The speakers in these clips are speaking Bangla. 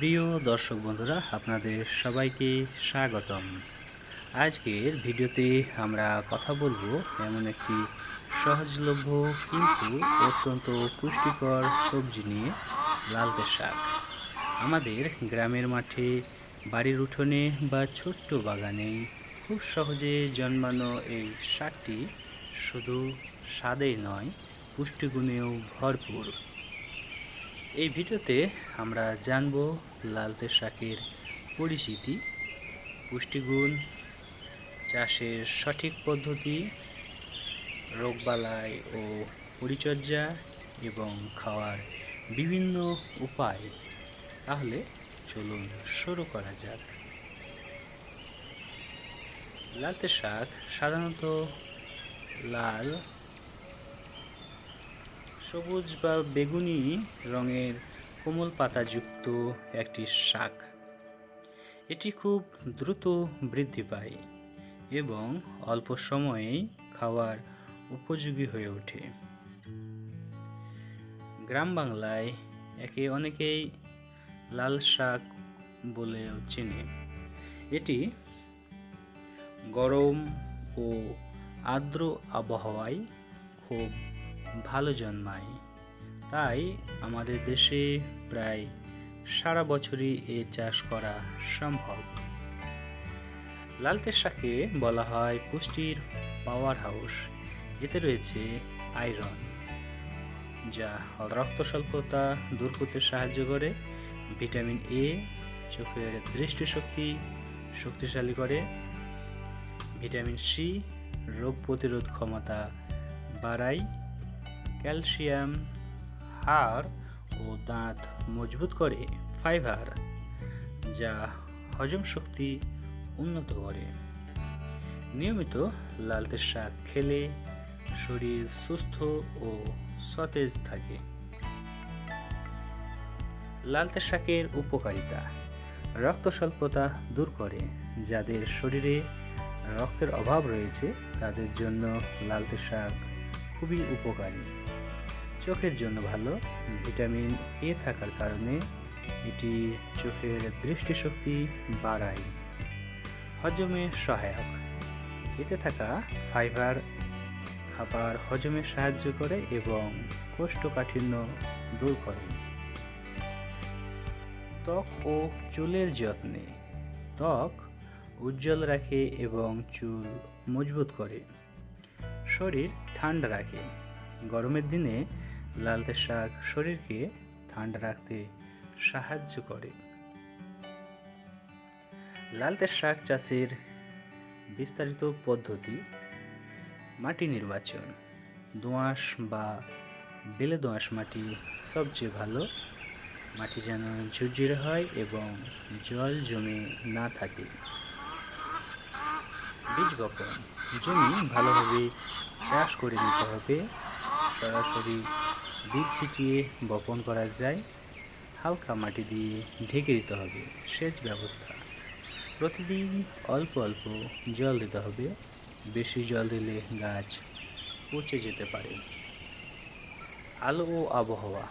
প্রিয় দর্শক বন্ধুরা, আপনাদের সবাইকে স্বাগতম। আজকের ভিডিওতে আমরা কথা বলবো এমন একটি সহজলভ্য কিন্তু অত্যন্ত পুষ্টিকর সবজি নিয়ে, লালতে শাক। আমাদের গ্রামের মাঠে, বাড়ির উঠোনে বা ছোট্ট বাগানে খুব সহজে জন্মানো এই শাকটি শুধু স্বাদেই নয়, পুষ্টিগুণেও ভরপুর। এই ভিডিওতে আমরা জানব লালতে শাকের পরিচিতি, পুষ্টিগুণ, চাষের সঠিক পদ্ধতি, রোগবালাই ও পরিচর্যা এবং খাওয়ার বিভিন্ন উপায়। তাহলে চলুন শুরু করা যাক। লালতে শাক সাধারণত লাল, সবুজ বা বেগুনি রঙের কোমল পাতাযুক্ত একটি শাক। এটি খুব দ্রুত বৃদ্ধি পায় এবং অল্প সময়েই খাওয়ার উপযোগী হয়ে ওঠে। গ্রাম বাংলায় একে অনেকেই লাল শাক বলেও চেনে। এটি গরম ও আর্দ্র আবহাওয়ায় খুব ভালো জন্মায়, তাই আমাদের দেশে প্রায় সারা বছরই এ চাষ করা সম্ভব। লালতে শাকে বলা হয় পুষ্টির পাওয়ার হাউস। এতে রয়েছে আয়রন, যা রক্ত স্বল্পতা দূর করতে সাহায্য করে। ভিটামিন এ চোখের দৃষ্টিশক্তি শক্তিশালী করে। ভিটামিন সি রোগ প্রতিরোধ ক্ষমতা বাড়ায়। ক্যালসিয়াম হাড় ও দাঁত মজবুত করে। ফাইবার, যা হজম শক্তি উন্নত করে। নিয়মিত লালতে শাক খেলে শরীর সুস্থ ও সতেজ থাকে। লালতে শাকের উপকারিতা: রক্ত স্বল্পতা দূর করে। যাদের শরীরে রক্তের অভাব রয়েছে তাদের জন্য লালতে শাক খুবই উপকারী। চোখের জন্য ভালো। ভিটামিন এ থাকার কারণে এটি চোখের দৃষ্টিশক্তি বাড়ায়। হজমে সহায়ক: এতে থাকা ফাইবার খাবার হজমে সাহায্য করে এবং কোষ্ঠকাঠিন্য দূর করে। ত্বক ও চুলের যত্নে: ত্বক উজ্জ্বল রাখে এবং চুল মজবুত করে। শরীর ঠান্ডা রাখে: গরমের দিনে লালতে শাক শরীরকে ঠান্ডা রাখতে সাহায্য করে। লালতে শাক চাষের বিস্তারিত পদ্ধতি: মাটি নির্বাচন: দোআঁশ বা বেলে দোআঁশ মাটি সবচেয়ে ভালো। মাটি যেন ঝুরঝুরে হয় এবং জল জমে না থাকে। বীজ বপন: জমি ভালোভাবে চাষ করে নিতে হবে। সরাসরি বীজ ছিটিয়ে বপন করা যায়। হালকা মাটি দিয়ে ঢেকে দিতে হবে। সেচ ব্যবস্থা: প্রতিদিন অল্প অল্প জল দিতে হবে। বেশি জল দিলে গাছ পচে যেতে পারে। আলো ও আবহাওয়া: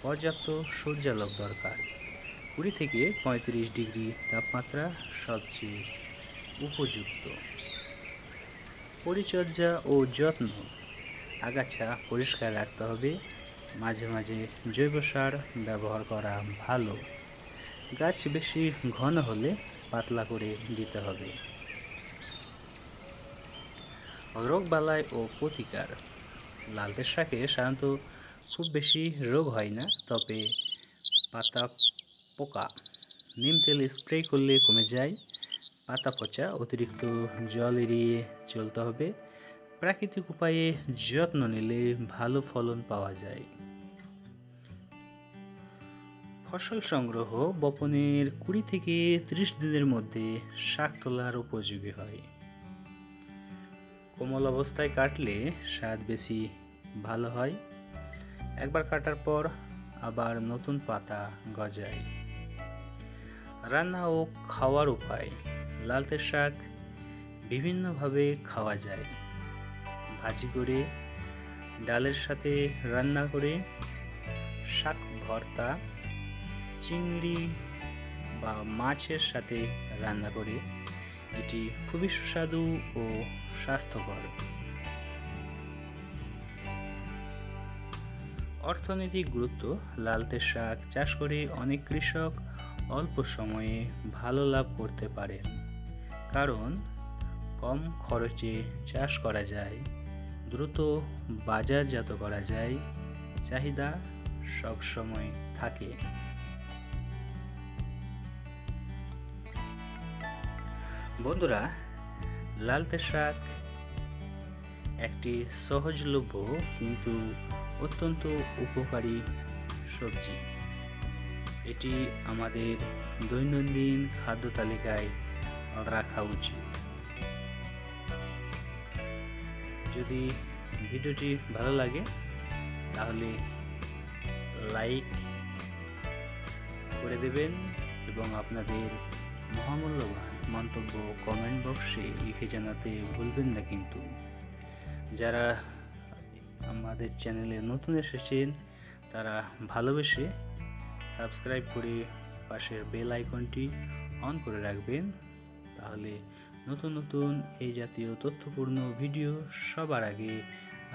পর্যাপ্ত সূর্যালোক দরকার। 20 থেকে 35 ডিগ্রি তাপমাত্রা সবচেয়ে উপযুক্ত। পরিচর্যা ও যত্ন: আগাছা পরিষ্কার রাখতে হবে। মাঝে মাঝে জৈব সার ব্যবহার করা ভালো। গাছ বেশি ঘন হলে পাতলা করে দিতে হবে। রোগবালাই ও প্রতিকার: লালতে শাকে সাধারণত খুব বেশি রোগ হয় না, তবে পাতা পোকা নিম তেল স্প্রে করলে কমে যায়। পাতা পচা: অতিরিক্ত জল এড়িয়ে চলতে হবে। প্রাকৃতিক উপায়ে যত্ন নিলে ভালো ফলন পাওয়া যায়। ফসল সংগ্রহ: বপনের 20 থেকে 30 দিনের মধ্যে শাক তোলার উপযোগী হয়। কোমল অবস্থায় কাটলে স্বাদ বেশি ভালো হয়। একবার কাটার পর আবার নতুন পাতা গজায়। রান্না ও খাওয়ার উপায়: লালতে শাক বিভিন্নভাবে খাওয়া যায়। ভাজি করে, ডালের সাথে রান্না করে, শাক ভর্তা, চিংড়ি বা মাছের সাথে রান্না করে এটি খুবই সুস্বাদু ও স্বাস্থ্যকর। অর্থনৈতিক গুরুত্ব: লালতে শাক চাষ করে অনেক কৃষক অল্প সময়ে ভালো লাভ করতে পারেন, কারণ কম খরচে চাষ করা যায়, দ্রুত বাজারজাত করা যায়, চাহিদা সবসময় থাকে। বন্ধুরা, লালতে শাক একটি সহজলভ্য কিন্তু অত্যন্ত উপকারী সবজি। এটি আমাদের দৈনন্দিন খাদ্য তালিকায় রাখা উচিত। যদি ভিডিওটি ভালো লাগে তাহলে লাইক করে দেবেন এবং আপনাদের মহামূল্যবান মন্তব্য কমেন্ট বক্সে লিখে জানাতে ভুলবেন না। কিন্তু যারা আমাদের চ্যানেলে নতুন এসেছেন তারা ভালোবেসে সাবস্ক্রাইব করে পাশের বেল আইকনটি অন করে রাখবেন, তাহলে নতুন নতুন এই জাতীয় তথ্যপূর্ণ ভিডিও সবার আগে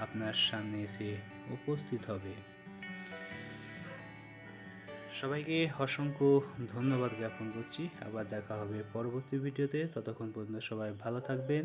আপনার সামনে এসে উপস্থিত হবে। সবাইকে অসংখ্য ধন্যবাদ জ্ঞাপন করছি। আবার দেখা হবে পরবর্তী ভিডিওতে। ততক্ষণ পর্যন্ত সবাই ভালো থাকবেন।